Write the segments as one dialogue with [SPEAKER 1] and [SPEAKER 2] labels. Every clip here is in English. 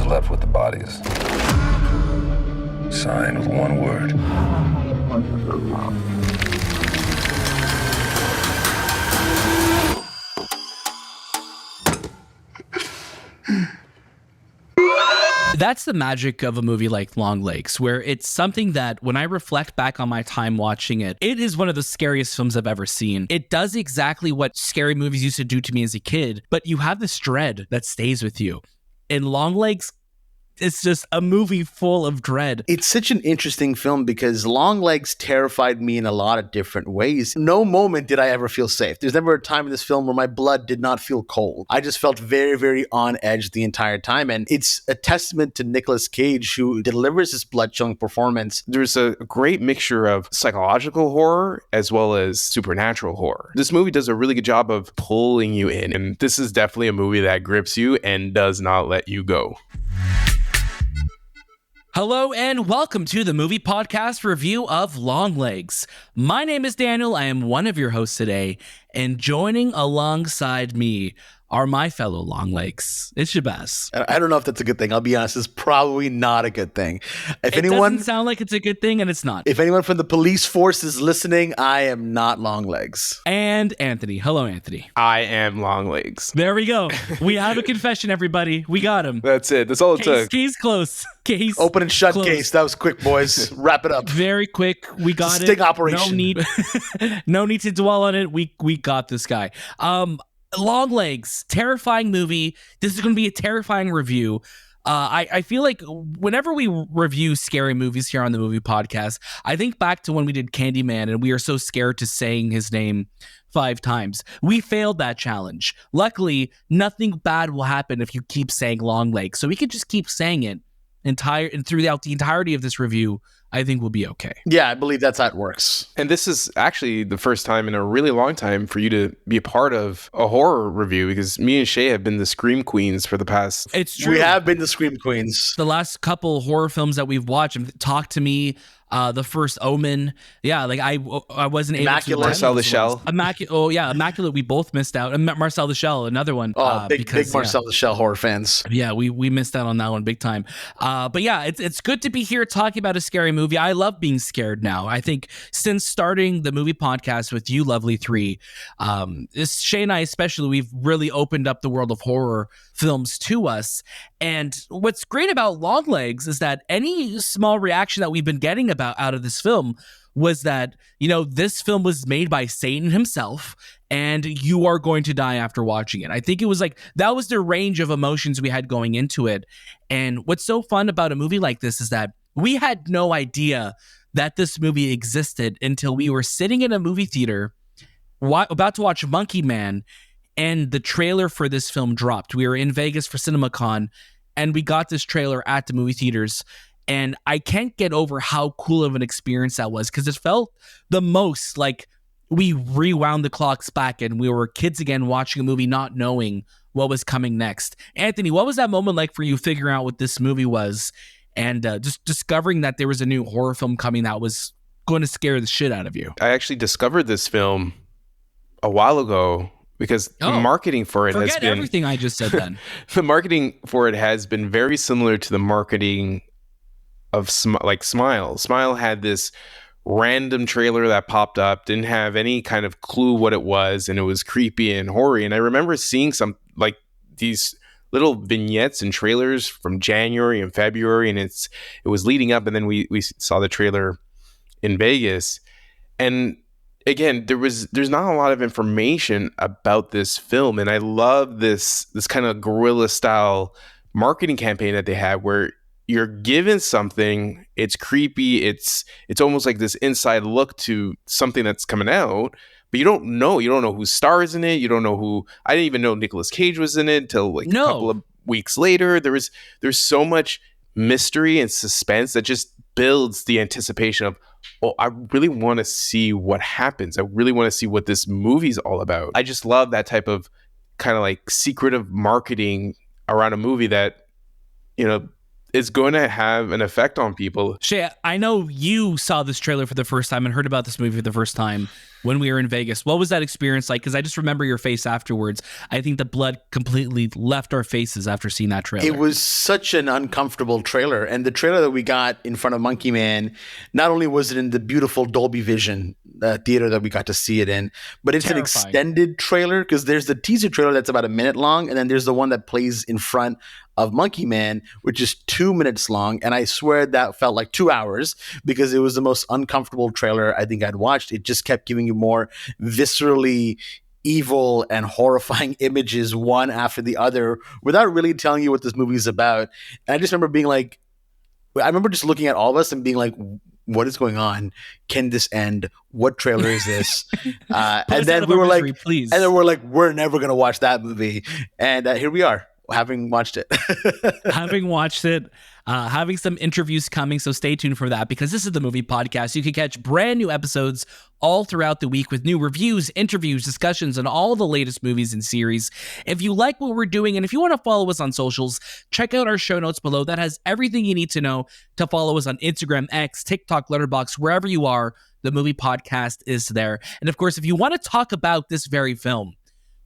[SPEAKER 1] was left with the bodies. Signed with one word.
[SPEAKER 2] That's the magic of a movie like Longlegs, where it's something that when I reflect back on my time watching it, it is one of the scariest films I've ever seen. It does exactly what scary movies used to do to me as a kid, but you have this dread that stays with you. In Longlegs, it's just a movie full of dread.
[SPEAKER 3] It's such an interesting film because Longlegs terrified me in a lot of different ways. No moment did I ever feel safe. There's never a time in this film where my blood did not feel cold. I just felt very, very on edge the entire time. And it's a testament to Nicolas Cage, who delivers this blood-chilling performance.
[SPEAKER 4] There's a great mixture of psychological horror as well as supernatural horror. This movie does a really good job of pulling you in. And this is definitely a movie that grips you and does not let you go.
[SPEAKER 2] Hello and welcome to the movie podcast review of Longlegs. My name is Daniel. I am one of your hosts today, and joining alongside me are my fellow Longlegs. It's Shahbaz.
[SPEAKER 3] I don't know if that's a good thing. I'll be honest, it's probably not a good thing.
[SPEAKER 2] It doesn't sound like it's a good thing, and it's not.
[SPEAKER 3] If anyone from the police force is listening, I am not Longlegs.
[SPEAKER 2] And Anthony. Hello, Anthony.
[SPEAKER 4] I am Longlegs.
[SPEAKER 2] There we go. We have a confession, everybody. We got him.
[SPEAKER 4] That's it. That's all it took.
[SPEAKER 2] Case close. Case
[SPEAKER 3] open and shut
[SPEAKER 2] closed.
[SPEAKER 3] Case. That was quick, boys. Wrap it up.
[SPEAKER 2] Very quick. We got it.
[SPEAKER 3] Sting operation.
[SPEAKER 2] No need to dwell on it. We got this guy. Longlegs, terrifying movie. This is going to be a terrifying review. I feel like whenever we review scary movies here on the movie podcast, I think back to when we did Candyman and we are so scared to saying his name 5 times. We failed that challenge. Luckily, nothing bad will happen if you keep saying Longlegs. So we can just keep saying it throughout the entirety of this review. I think we'll be okay.
[SPEAKER 3] Yeah, I believe that's how it works.
[SPEAKER 4] And this is actually the first time in a really long time for you to be a part of a horror review, because me and Shay have been the Scream Queens for the past...
[SPEAKER 2] It's true.
[SPEAKER 3] We have been the Scream Queens.
[SPEAKER 2] The last couple horror films that we've watched, Talk to Me, The First Omen. Yeah, like I wasn't
[SPEAKER 3] Immaculate.
[SPEAKER 2] able to...
[SPEAKER 4] Marcel the Shell.
[SPEAKER 2] Immaculate, we both missed out. And Marcel the Shell, another one.
[SPEAKER 3] Big Marcel the Shell horror fans.
[SPEAKER 2] Yeah, we missed out on that one big time. But yeah, it's good to be here talking about a scary movie. I love being scared now. I think since starting the movie podcast with you lovely three, Shay and I especially, we've really opened up the world of horror films to us. And what's great about Longlegs is that any small reaction that we've been getting out of this film was that, this film was made by Satan himself, and you are going to die after watching it. I think it was like, that was the range of emotions we had going into it. And what's so fun about a movie like this is that we had no idea that this movie existed until we were sitting in a movie theater about to watch Monkey Man, and the trailer for this film dropped. We were in Vegas for CinemaCon, and we got this trailer at the movie theaters. And I can't get over how cool of an experience that was, because it felt the most like we rewound the clocks back and we were kids again watching a movie not knowing what was coming next. Anthony, what was that moment like for you figuring out what this movie was and just discovering that there was a new horror film coming that was going to scare the shit out of you?
[SPEAKER 4] I actually discovered this film a while ago because the marketing for it has been...
[SPEAKER 2] everything I just said then.
[SPEAKER 4] The marketing for it has been very similar to the marketing of Smile. Smile had this random trailer that popped up, didn't have any kind of clue what it was, and it was creepy and hoary. And I remember seeing some like these little vignettes and trailers from January and February, and it was leading up, and then we saw the trailer in Vegas. And again, there's not a lot of information about this film, and I love this kind of guerrilla style marketing campaign that they have where you're given something, it's creepy, it's almost like this inside look to something that's coming out, but you don't know who stars in it, you don't know who. I didn't even know Nicolas Cage was in it until a couple of weeks later. There's so much mystery and suspense that just builds the anticipation of, I really want to see what happens. I really want to see what this movie's all about. I just love that type of kind of like secretive marketing around a movie that, is going to have an effect on people.
[SPEAKER 2] Shay, I know you saw this trailer for the first time and heard about this movie for the first time. when we were in Vegas. What was that experience like? Because I just remember your face afterwards. I think the blood completely left our faces after seeing that trailer.
[SPEAKER 3] It was such an uncomfortable trailer. And the trailer that we got in front of Monkey Man, not only was it in the beautiful Dolby Vision theater that we got to see it in, but it's an extended trailer, because there's the teaser trailer that's about a minute long, and then there's the one that plays in front of Monkey Man, which is 2 minutes long. And I swear that felt like 2 hours, because it was the most uncomfortable trailer I think I'd watched. It just kept giving you more viscerally evil and horrifying images one after the other without really telling you what this movie is about. And I just remember being like, I remember just looking at all of us and being like, what is going on? Can this end? What trailer is this? And then we were like, please. And then we're like, we're never going to watch that movie. And here we are, having watched it.
[SPEAKER 2] Having some interviews coming, so stay tuned for that, because this is the Movie Podcast. You can catch brand new episodes all throughout the week with new reviews, interviews, discussions, and all the latest movies and series. If you like what we're doing, and if you want to follow us on socials, check out our show notes below. That has everything you need to know to follow us on Instagram, X, TikTok, Letterboxd, wherever you are. The Movie Podcast is there. And of course, if you want to talk about this very film,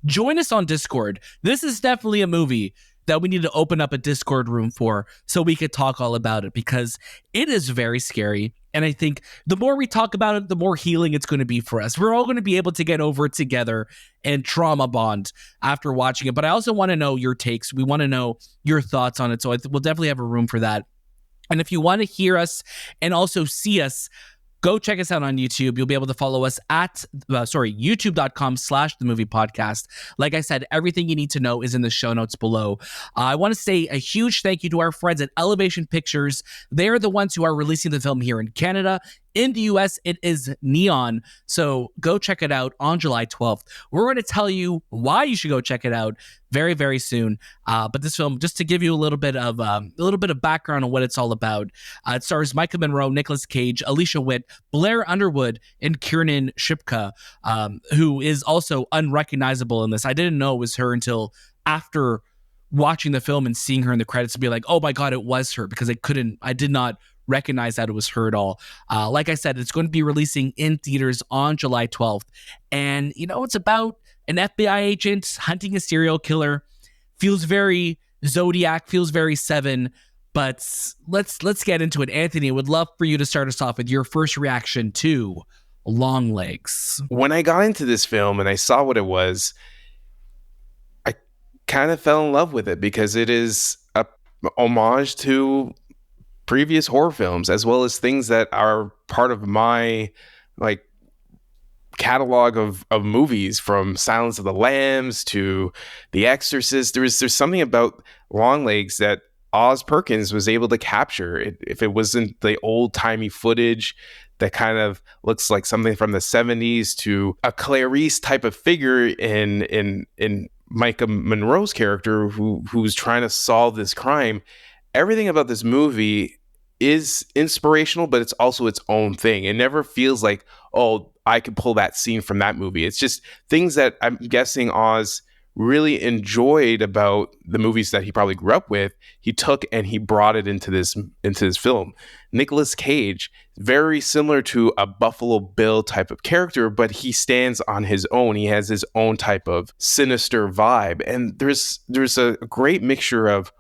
[SPEAKER 2] join us on Discord. This is definitely a movie that we need to open up a Discord room for, so we could talk all about it, because it is very scary. And I think the more we talk about it, the more healing it's going to be for us. We're all going to be able to get over it together and trauma bond after watching it. But I also want to know your takes. We want to know your thoughts on it. So we'll definitely have a room for that. And if you want to hear us and also see us, go check us out on YouTube. You'll be able to follow us at, youtube.com/The Movie Podcast. Like I said, everything you need to know is in the show notes below. I want to say a huge thank you to our friends at Elevation Pictures. They're the ones who are releasing the film here in Canada. In the US, it is Neon. So go check it out on July 12th. We're going to tell you why you should go check it out very, very soon. But this film, just to give you a little bit of background on what it's all about, it stars Maika Munroe, Nicolas Cage, Alicia Witt, Blair Underwood, and Kiernan Shipka, who is also unrecognizable in this. I didn't know it was her until after watching the film and seeing her in the credits, to be like, oh my God, it was her, because I did not recognize that it was her at all. Like I said, it's going to be releasing in theaters on July 12th. And, it's about an FBI agent hunting a serial killer. Feels very Zodiac, feels very Seven. But let's get into it. Anthony, I would love for you to start us off with your first reaction to Longlegs.
[SPEAKER 4] When I got into this film and I saw what it was, I kind of fell in love with it, because it is a homage to previous horror films, as well as things that are part of my catalog of movies, from Silence of the Lambs to The Exorcist. There's something about Longlegs that Osgood Perkins was able to capture. If it wasn't the old-timey footage that kind of looks like something from the 70s, to a Clarice type of figure in Maika Munroe's character who's trying to solve this crime. Everything about this movie is inspirational, but it's also its own thing. It never feels like, oh, I could pull that scene from that movie. It's just things that I'm guessing Oz really enjoyed about the movies that he probably grew up with. He took and he brought it into this film. Nicolas Cage, very similar to a Buffalo Bill type of character, but he stands on his own. He has his own type of sinister vibe. And there's a great mixture of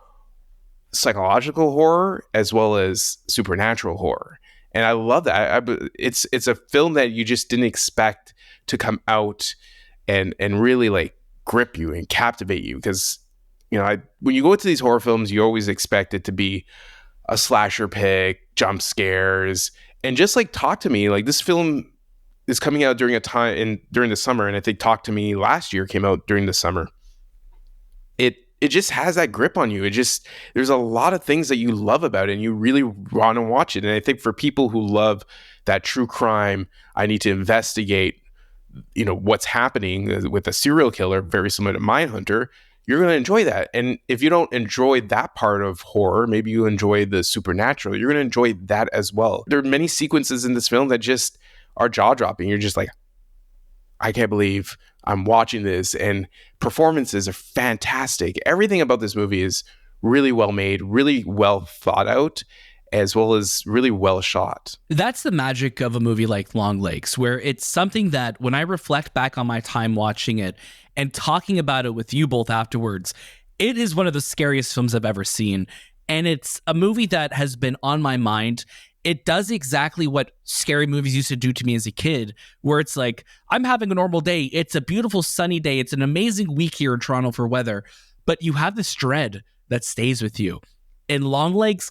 [SPEAKER 4] psychological horror as well as supernatural horror, and I love that. It's a film that you just didn't expect to come out and really grip you and captivate you, because when you go into these horror films, you always expect it to be a slasher pick, jump scares, and just Talk to Me. This film is coming out during the summer, and I think Talk to Me last year came out during the summer. It just has that grip on you. There's a lot of things that you love about it, and you really want to watch it. And I think for people who love that true crime, I need to investigate, what's happening with a serial killer, very similar to Mindhunter, you're going to enjoy that. And if you don't enjoy that part of horror, maybe you enjoy the supernatural, you're going to enjoy that as well. There are many sequences in this film that just are jaw-dropping. You're just like, I can't believe I'm watching this, and performances are fantastic. Everything about this movie is really well made, really well thought out, as well as really well shot.
[SPEAKER 2] That's the magic of a movie like Longlegs, where it's something that when I reflect back on my time watching it and talking about it with you both afterwards, it is one of the scariest films I've ever seen. And it's a movie that has been on my mind. It does exactly what scary movies used to do to me as a kid, where it's like, I'm having a normal day. It's a beautiful sunny day. It's an amazing week here in Toronto for weather. But you have this dread that stays with you. And Longlegs,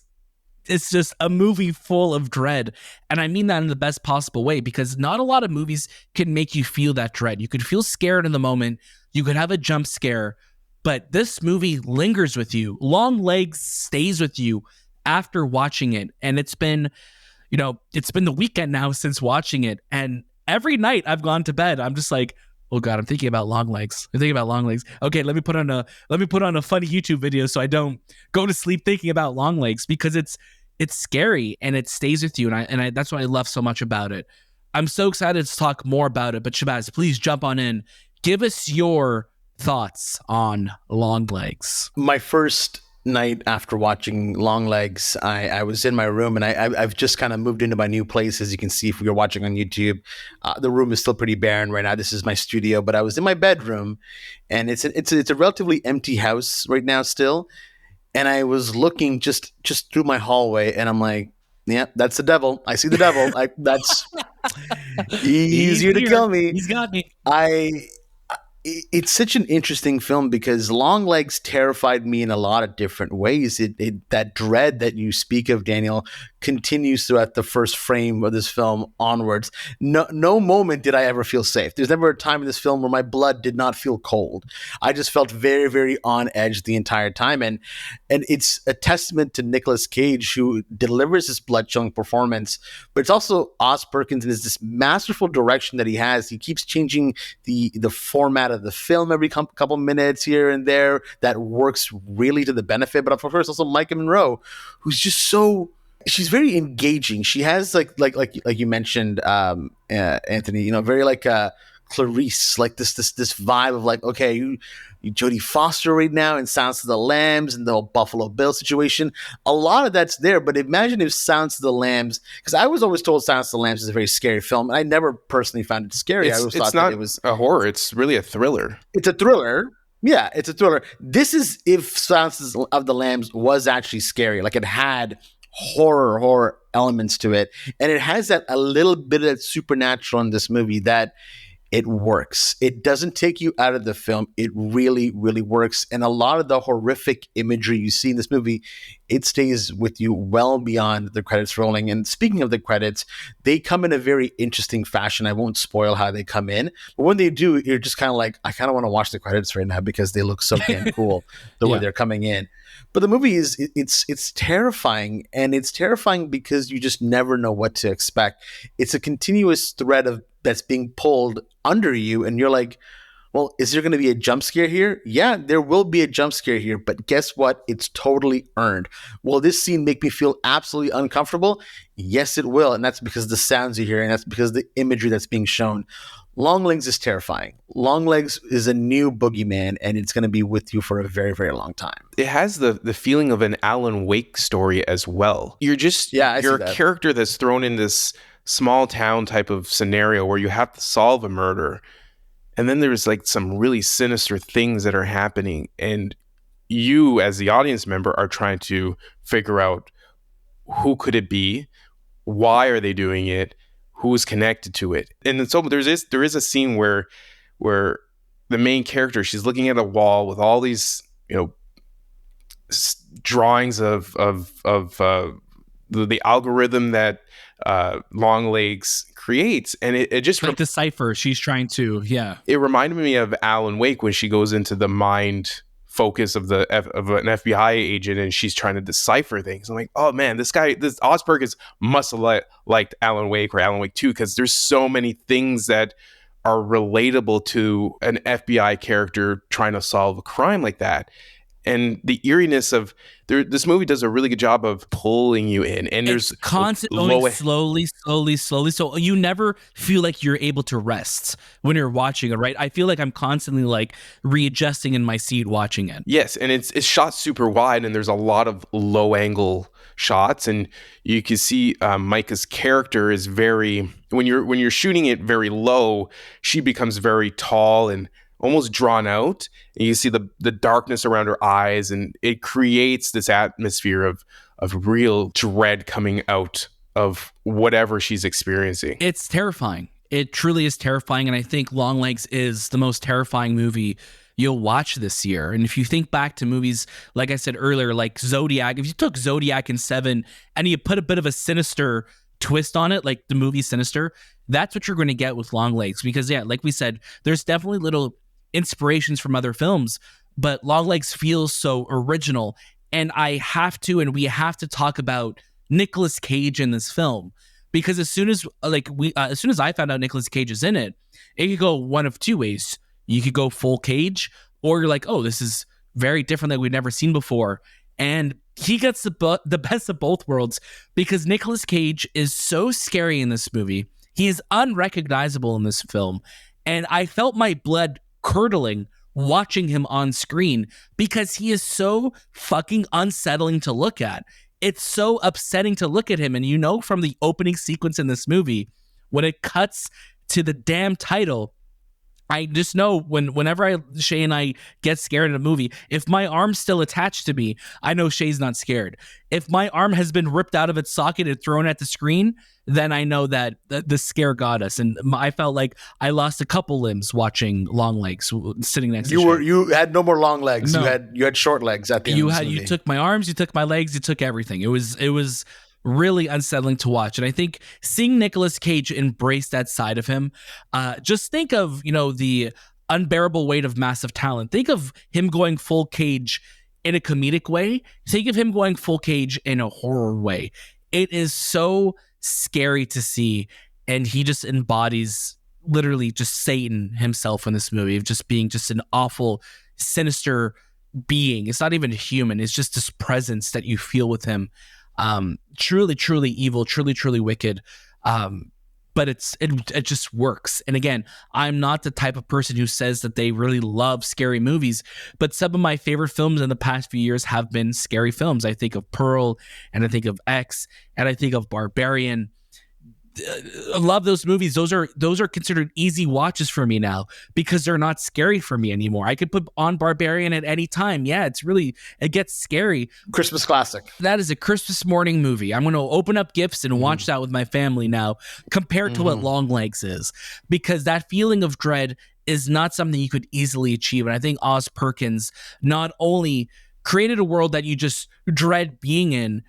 [SPEAKER 2] it's just a movie full of dread. And I mean that in the best possible way, because not a lot of movies can make you feel that dread. You could feel scared in the moment. You could have a jump scare. But this movie lingers with you. Longlegs stays with you after watching it. And it's been the weekend now since watching it. And every night I've gone to bed, I'm just like, oh God, I'm thinking about Longlegs. I'm thinking about Longlegs. Okay, let me put on a funny YouTube video so I don't go to sleep thinking about Longlegs, because it's scary and it stays with you. And I that's what I love so much about it. I'm so excited to talk more about it. But Shahbaz, please jump on in. Give us your thoughts on Longlegs.
[SPEAKER 3] My first night after watching Longlegs, I was in my room, and I've just kind of moved into my new place. As you can see, if you're watching on YouTube, the room is still pretty barren right now. This is my studio, but I was in my bedroom, and it's a relatively empty house right now still. And I was looking just through my hallway, and I'm like, yeah, that's the devil. I see the devil. That's he's here to kill me.
[SPEAKER 2] He's got me.
[SPEAKER 3] It's such an interesting film because Longlegs terrified me in a lot of different ways. That dread that you speak of, Daniel, continues throughout the first frame of this film onwards. No moment did I ever feel safe. There's never a time in this film where my blood did not feel cold. I just felt very, very on edge the entire time. And it's a testament to Nicolas Cage, who delivers this blood-chilling performance, but it's also Osgood Perkins and this masterful direction that he has. He keeps changing the format of the film every couple minutes here and there. That works really to the benefit. But of course, also Maika Munroe, who's just she's very engaging. She has like you mentioned, Anthony, very like Clarice, like this vibe of like, okay, you Jodie Foster right now in Silence of the Lambs and the whole Buffalo Bill situation. A lot of that's there, but imagine if Silence of the Lambs, because I was always told Silence of the Lambs is a very scary film, and I never personally found it scary. I always thought that it was
[SPEAKER 4] a horror. It's really a thriller.
[SPEAKER 3] It's a thriller. Yeah, it's a thriller. This is if Silence of the Lambs was actually scary. Like, it had horror elements to it, and it has that a little bit of that supernatural in this movie that it works. It doesn't take you out of the film. It really, really works. And a lot of the horrific imagery you see in this movie, it stays with you well beyond the credits rolling. And speaking of the credits, they come in a very interesting fashion. I won't spoil how they come in, but when they do, you're just kind of like, I kind of want to watch the credits right now because they look so damn cool the way they're coming in. But the movie it's terrifying, and it's terrifying because you just never know what to expect. It's a continuous thread that's being pulled under you, and you're like, well, is there going to be a jump scare here? Yeah, there will be a jump scare here, but guess what? It's totally earned. Will this scene make me feel absolutely uncomfortable? Yes, it will, and that's because of the sounds you hear, and that's because of the imagery that's being shown. Longlegs is terrifying. Longlegs is a new boogeyman, and it's going to be with you for a very, very long time.
[SPEAKER 4] It has the feeling of an Alan Wake story as well. You're a character that's thrown in this small town type of scenario where you have to solve a murder, and then there's like some really sinister things that are happening, and you as the audience member are trying to figure out who could it be, why are they doing it, who is connected to it. And so there is a scene where the main character, she's looking at a wall with all these drawings of the algorithm that Longlegs creates, and it just
[SPEAKER 2] like the cipher she's trying to
[SPEAKER 4] it reminded me of Alan Wake when she goes into the mind focus of an FBI agent and she's trying to decipher things. I'm like, oh man, this Osgood Perkins must have liked Alan Wake or Alan Wake 2, because there's so many things that are relatable to an FBI character trying to solve a crime like that. And the eeriness of this movie does a really good job of pulling you in, and there's
[SPEAKER 2] constant going slowly, so you never feel like you're able to rest when you're watching it, right? I feel like I'm constantly like readjusting in my seat watching it.
[SPEAKER 4] Yes, and it's shot super wide, and there's a lot of low angle shots, and you can see Maika's character is very, when you're shooting it very low, she becomes very tall and almost drawn out, and you see the darkness around her eyes, and it creates this atmosphere of real dread coming out of whatever she's experiencing.
[SPEAKER 2] It's terrifying. It truly is terrifying, and I think Longlegs is the most terrifying movie you'll watch this year. And if you think back to movies, like I said earlier, like Zodiac, if you took Zodiac and Seven and you put a bit of a sinister twist on it, like the movie Sinister, that's what you're going to get with Longlegs. Because yeah, like we said, there's definitely little inspirations from other films, but Longlegs feels so original. And we have to talk about Nicolas Cage in this film, because as soon as I found out Nicolas Cage is in it, it could go one of two ways. You could go full Cage, or you're like, oh, this is very different that we've never seen before. And he gets the best of both worlds, because Nicolas Cage is so scary in this movie. He is unrecognizable in this film. And I felt my blood curdling watching him on screen, because he is so fucking unsettling to look at. It's so upsetting to look at him. And you know, from the opening sequence in this movie, when it cuts to the damn title, I just know whenever Shay and I get scared in a movie, if my arm's still attached to me, I know Shay's not scared. If my arm has been ripped out of its socket and thrown at the screen, then I know that the scare got us. And I felt like I lost a couple limbs watching Longlegs sitting next to Shay.
[SPEAKER 3] You had no more long legs.
[SPEAKER 2] No.
[SPEAKER 3] You had short legs at the end of the movie.
[SPEAKER 2] You took my arms, you took my legs, you took everything. It was really unsettling to watch. And I think seeing Nicolas Cage embrace that side of him, just think of, the unbearable weight of massive talent. Think of him going full Cage in a comedic way. Think of him going full Cage in a horror way. It is so scary to see. And he just embodies literally just Satan himself in this movie, of just being just an awful, sinister being. It's not even human. It's just this presence that you feel with him. Truly evil, truly wicked. But it just works. And again, I'm not the type of person who says that they really love scary movies, but some of my favorite films in the past few years have been scary films. I think of Pearl, and I think of X, and I think of Barbarian. I love those movies. Those are considered easy watches for me now, because they're not scary for me anymore. I could put on Barbarian at any time. Yeah, it gets scary.
[SPEAKER 3] Christmas classic.
[SPEAKER 2] That is a Christmas morning movie. I'm going to open up gifts and watch that with my family now, compared to what Longlegs is, because that feeling of dread is not something you could easily achieve. And I think Oz Perkins not only created a world that you just dread being in,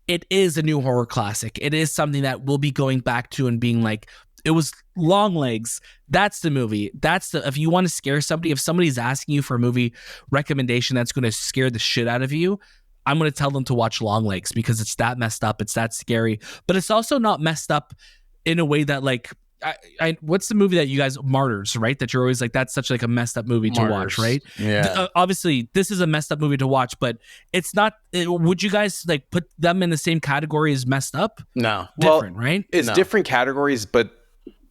[SPEAKER 2] it is a new horror classic. It is something that we'll be going back to and being like, it was Longlegs. That's the movie. If you want to scare somebody, if somebody's asking you for a movie recommendation that's going to scare the shit out of you, I'm going to tell them to watch Longlegs, because it's that messed up. It's that scary, but it's also not messed up in a way that, like, what's the movie that you guys, Martyrs, right? That you're always like, that's such like a messed up movie to watch, right?
[SPEAKER 3] Yeah.
[SPEAKER 2] Obviously, this is a messed up movie to watch, but it's not. Would you guys like put them in the same category as messed up?
[SPEAKER 3] No.
[SPEAKER 2] Different, right?
[SPEAKER 4] It's different categories, but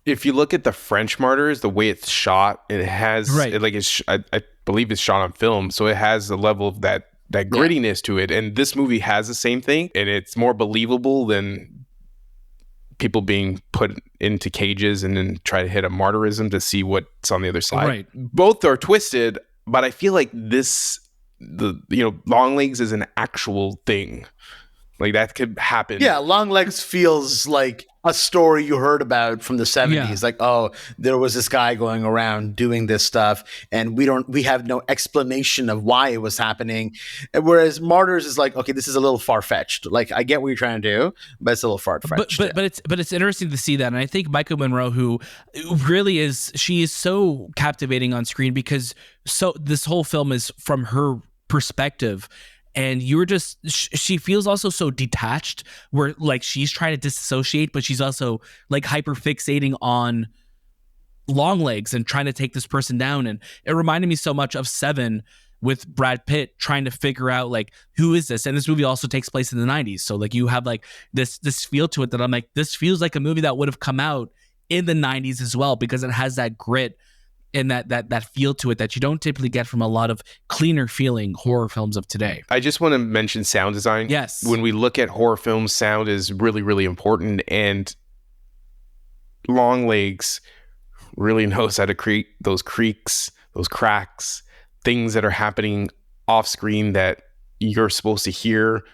[SPEAKER 4] if you look at the French Martyrs, the way it's shot, it has I believe it's shot on film, so it has a level of that grittiness to it, and this movie has the same thing, and it's more believable than people being put into cages and then try to hit a martyrism to see what's on the other side.
[SPEAKER 2] Right.
[SPEAKER 4] Both are twisted, but I feel like Longlegs is an actual thing. Like, that could happen.
[SPEAKER 3] Yeah, Longlegs feels like a story you heard about from the 70s.
[SPEAKER 2] Yeah.
[SPEAKER 3] Like, oh, there was this guy going around doing this stuff, and we have no explanation of why it was happening. Whereas Martyrs is like, okay, this is a little far-fetched. Like, I get what you're trying to do, but it's a little far-fetched.
[SPEAKER 2] But it's interesting to see that. And I think Maika Munroe, who really she is so captivating on screen, because this whole film is from her perspective. And she feels also so detached, where like she's trying to disassociate, but she's also like hyper fixating on Longlegs and trying to take this person down. And it reminded me so much of Seven, with Brad Pitt trying to figure out like, who is this? And this movie also takes place in the 90s. So like you have like this feel to it that I'm like, this feels like a movie that would have come out in the 90s as well, because it has that grit and that feel to it that you don't typically get from a lot of cleaner feeling horror films of today.
[SPEAKER 4] I just want to mention sound design.
[SPEAKER 2] Yes.
[SPEAKER 4] When we look at horror films, sound is really, really important. And Longlegs really knows how to create those creaks, those cracks, things that are happening off screen that you're supposed to hear.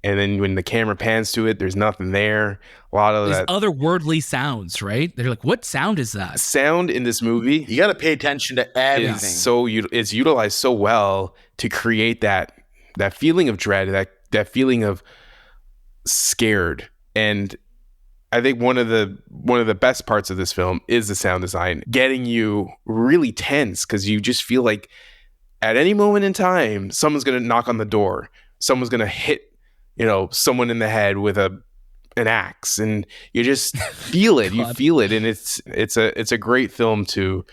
[SPEAKER 4] And then when the camera pans to it, there's nothing there. A lot of
[SPEAKER 2] There's
[SPEAKER 4] that
[SPEAKER 2] otherworldly sounds, right? They're like, what sound is that?
[SPEAKER 4] sound in this movie
[SPEAKER 3] You got to pay attention to everything.
[SPEAKER 4] it's utilized so well to create that feeling of dread, that feeling of scared. And I think one of the best parts of this film is the sound design, getting you really tense, because you just feel like at any moment in time, someone's going to knock on the door. Someone's going to hit, someone in the head with an axe, and you just feel it. You feel it, and it's a great film to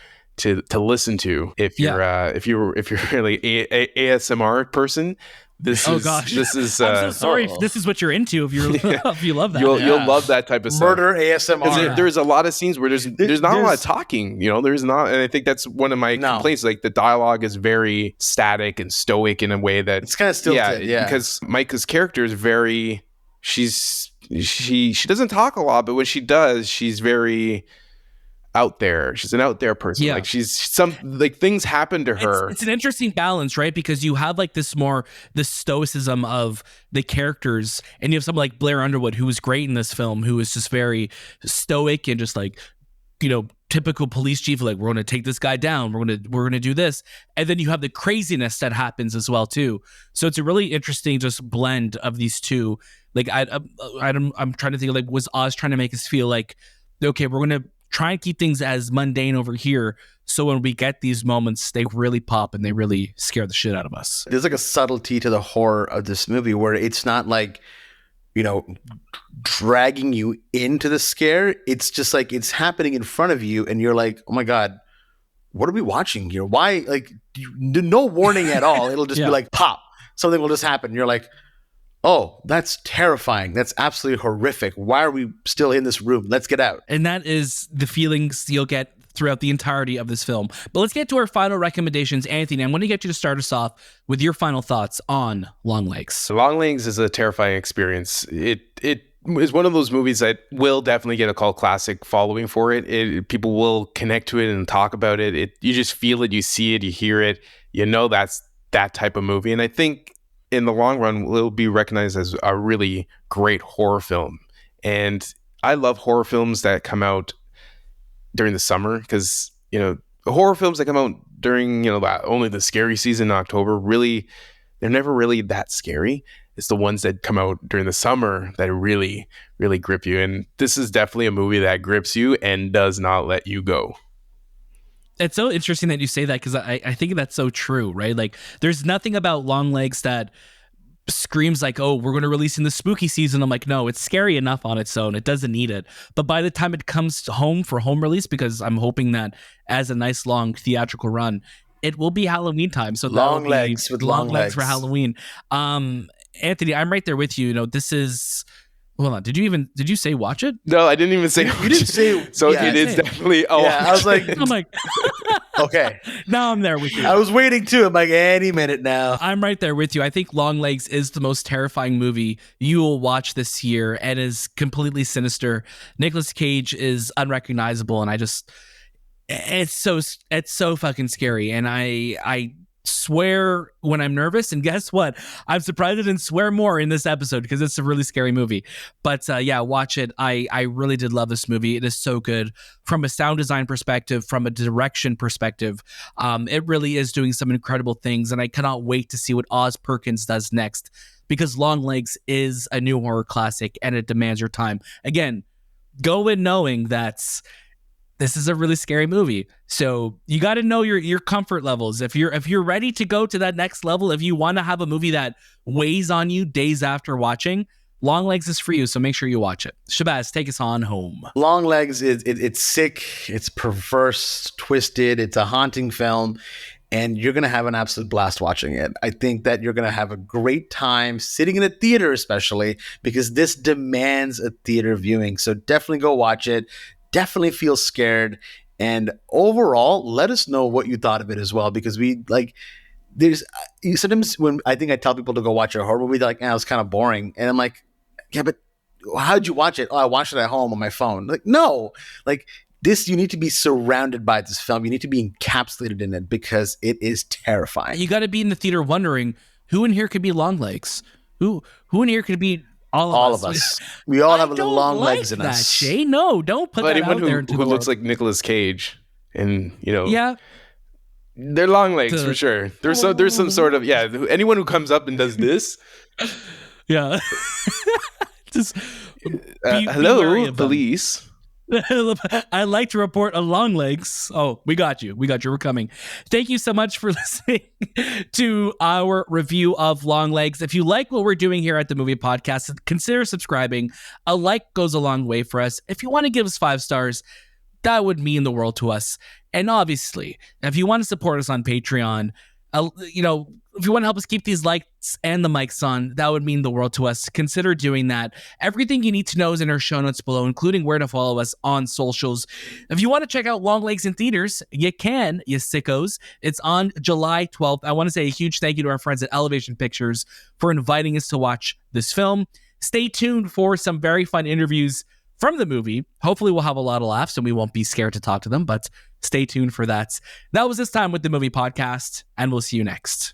[SPEAKER 4] listen to if you're really a ASMR person. This is
[SPEAKER 2] I'm so sorry if this is what you're into. If you love that,
[SPEAKER 4] you'll love that type of stuff.
[SPEAKER 3] Murder ASMR.
[SPEAKER 4] There's a lot of scenes where there's not a lot of talking. There's not, and I think that's one of my complaints. Like the dialogue is very static and stoic in a way that
[SPEAKER 3] It's kind of stilted. Yeah,
[SPEAKER 4] because Maika's character is very. She doesn't talk a lot, but when she does, she's very out there. She's an out there person.
[SPEAKER 2] Yeah.
[SPEAKER 4] Like things happen to her.
[SPEAKER 2] It's an interesting balance, right? Because you have like the stoicism of the characters, and you have someone like Blair Underwood, who was great in this film, who is just very stoic and just like, typical police chief, like, we're going to take this guy down. We're going to do this. And then you have the craziness that happens as well too. So it's a really interesting just blend of these two. Like I'm trying to think of, like, was Oz trying to make us feel like, okay, we're going to try and keep things as mundane over here, so when we get these moments, they really pop and they really scare the shit out of us.
[SPEAKER 3] There's like a subtlety to the horror of this movie where it's not like, dragging you into the scare. It's just like it's happening in front of you, and you're like, oh my God, what are we watching here? Why? Like, no warning at all. It'll just be like, pop, something will just happen. You're like, oh, that's terrifying. That's absolutely horrific. Why are we still in this room? Let's get out.
[SPEAKER 2] And that is the feelings you'll get throughout the entirety of this film. But let's get to our final recommendations. Anthony, I'm going to get you to start us off with your final thoughts on Longlegs.
[SPEAKER 4] So Longlegs is a terrifying experience. It is one of those movies that will definitely get a cult classic following for it. People will connect to it and talk about it. You just feel it, you see it, you hear it. That's that type of movie. And I think in the long run, will be recognized as a really great horror film. And I love horror films that come out during the summer, because, the horror films that come out during, only the scary season in October, really, they're never really that scary. It's the ones that come out during the summer that really, really grip you. And this is definitely a movie that grips you and does not let you go.
[SPEAKER 2] It's so interesting that you say that, because I think that's so true, right? Like, there's nothing about Longlegs that screams like, oh, we're going to release in the spooky season. I'm like, no, it's scary enough on its own. It doesn't need it. But by the time it comes home for home release, because I'm hoping that as a nice long theatrical run, it will be Halloween time. So
[SPEAKER 3] Longlegs with long legs
[SPEAKER 2] for Halloween. Anthony, I'm right there with you. This is. Hold on. Did you say watch it?
[SPEAKER 4] No, I didn't even say watch it.
[SPEAKER 3] You didn't say.
[SPEAKER 4] So it is definitely. Oh,
[SPEAKER 3] yeah, I was like,
[SPEAKER 2] I'm like,
[SPEAKER 3] okay.
[SPEAKER 2] Now I'm there with you.
[SPEAKER 3] I was waiting too. I'm like, any minute now.
[SPEAKER 2] I'm right there with you. I think Longlegs is the most terrifying movie you will watch this year, and is completely sinister. Nicolas Cage is unrecognizable, and it's so fucking scary. And I swear when I'm nervous, and guess what? I'm surprised I didn't swear more in this episode, because it's a really scary movie. But watch it. I really did love this movie. It is so good from a sound design perspective, from a direction perspective. It really is doing some incredible things, and I cannot wait to see what Oz Perkins does next, because Longlegs is a new horror classic and it demands your time. Again, go in knowing that this is a really scary movie. So you got to know your comfort levels. If you're ready to go to that next level, if you want to have a movie that weighs on you days after watching, Longlegs is for you. So make sure you watch it. Shahbaz, take us on home.
[SPEAKER 3] Longlegs it's sick, it's perverse, twisted, it's a haunting film. and you're going to have an absolute blast watching it. I think that you're going to have a great time sitting in a theater, especially because this demands a theater viewing. So definitely go watch it. Definitely feel scared. And overall, let us know what you thought of it as well, because there's sometimes when I think I tell people to go watch a horror movie, they're like, it was kind of boring. And I'm like, yeah, but how'd you watch it? Oh, I watched it at home on my phone. Like, no, like this, you need to be surrounded by this film. You need to be encapsulated in it because it is terrifying.
[SPEAKER 2] You got to be in the theater wondering who in here could be Longlegs? Who in here could be all of us?
[SPEAKER 3] We all have a little long legs in
[SPEAKER 2] that,
[SPEAKER 3] us.
[SPEAKER 2] Shay. No, don't put that
[SPEAKER 4] anyone
[SPEAKER 2] out there into
[SPEAKER 4] who
[SPEAKER 2] the
[SPEAKER 4] looks
[SPEAKER 2] world.
[SPEAKER 4] like Nicolas Cage, and
[SPEAKER 2] Yeah.
[SPEAKER 4] they're long legs for sure. There's some sort of anyone who comes up and does this.
[SPEAKER 2] Yeah. Just be wary
[SPEAKER 4] hello,
[SPEAKER 2] of them.
[SPEAKER 4] police.
[SPEAKER 2] I'd like to report a Longlegs. Oh, we got you. We're coming. Thank you so much for listening to our review of Longlegs. If you like what we're doing here at the Movie Podcast, consider subscribing. A like goes a long way for us. If you want to give us 5 stars, that would mean the world to us. And obviously, if you want to support us on Patreon, if you want to help us keep these lights and the mics on, that would mean the world to us. Consider doing that. Everything you need to know is in our show notes below, including where to follow us on socials. If you want to check out Longlegs in theaters, you can, you sickos. It's on July 12th. I want to say a huge thank you to our friends at Elevation Pictures for inviting us to watch this film. Stay tuned for some very fun interviews from the movie. Hopefully we'll have a lot of laughs and we won't be scared to talk to them, but stay tuned for that. That was This Time with the Movie Podcast, and we'll see you next.